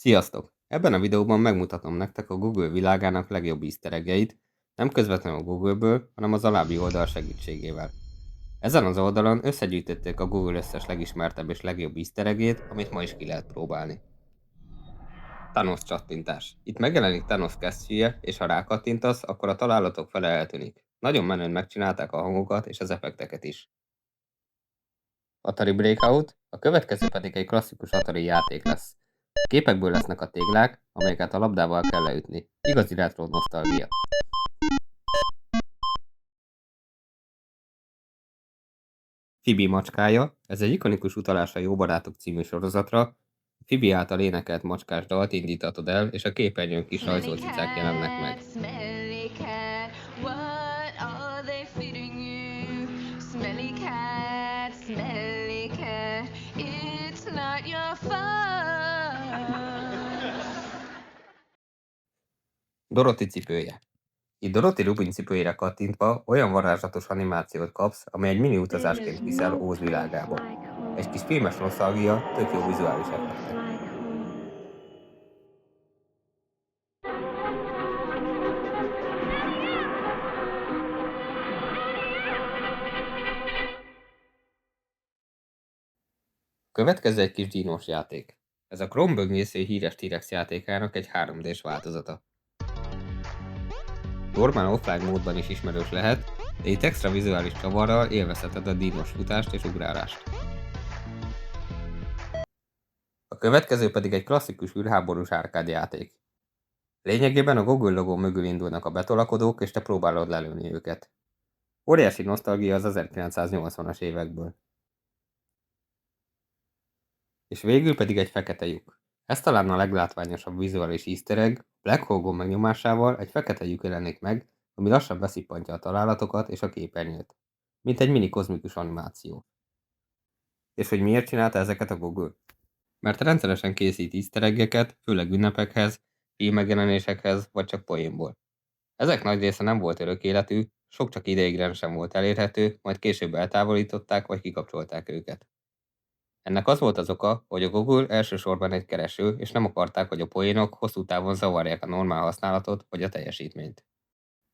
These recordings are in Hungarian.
Sziasztok! Ebben a videóban megmutatom nektek a Google világának legjobb easter egg-jeit, nem közvetlenül a Google-ből, hanem az alábbi oldal segítségével. Ezen az oldalon összegyűjtötték a Google összes legismertebb és legjobb easter egg-ét, amit ma is ki lehet próbálni. Thanos csattintás. Itt megjelenik Thanos kesztyűje, és ha rákattintasz, akkor a találatok fele eltűnik. Nagyon menően megcsinálták a hangokat és az effekteket is. Atari Breakout, a következő pedig egy klasszikus Atari játék lesz. Képekből lesznek a téglák, amelyeket a labdával kell leütni. Igazi retro nosztalgia. Phoebe macskája, ez egy ikonikus utalás a Jó Barátok című sorozatra. Phoebe által énekelt macskás dalt indítatod el, és a képernyőn kis rajzolt cicák jelennek meg. Smelly cat, what are they feeding you? Smelly cat, it's not your fault. Dorothy cipője. Itt Dorothy Rubin cipőjére kattintva olyan varázslatos animációt kapsz, amely egy mini utazásként viszel Óz világába. Egy kis filmes nosztalgia, tök jó vizuális effektek. Következő egy kis dínós játék. Ez a Chrome böngésző híres T-Rex játékának egy 3D-s változata. Normál offline módban is ismerős lehet, de itt extra vizuális csavarral élvezheted a dínos futást és ugrálást. A következő pedig egy klasszikus űrháborús árkád játék. Lényegében a Google logó mögül indulnak a betolakodók, és te próbálod lelőni őket. Óriási nosztalgia az 1980-as évekből. És végül pedig egy fekete lyuk. Ez talán a leglátványosabb vizuális easter egg, Black Hole gomb megnyomásával egy fekete lyuk jelenik meg, ami lassan beszippantja a találatokat és a képernyőt. Mint egy mini kozmikus animáció. És hogy miért csinálta ezeket a Google? Mert rendszeresen készít easter egg-eket, főleg ünnepekhez, filmmegjelenésekhez vagy csak poénból. Ezek nagy része nem volt örök életű, sok csak ideiglen sem volt elérhető, majd később eltávolították vagy kikapcsolták őket. Ennek az volt az oka, hogy a Google elsősorban egy kereső, és nem akarták, hogy a poénok hosszú távon zavarják a normál használatot vagy a teljesítményt.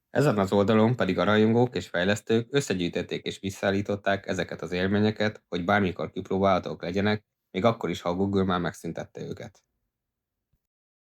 Ezen az oldalon pedig a rajongók és fejlesztők összegyűjtötték és visszaállították ezeket az élményeket, hogy bármikor kipróbálhatók legyenek, még akkor is, ha a Google már megszüntette őket.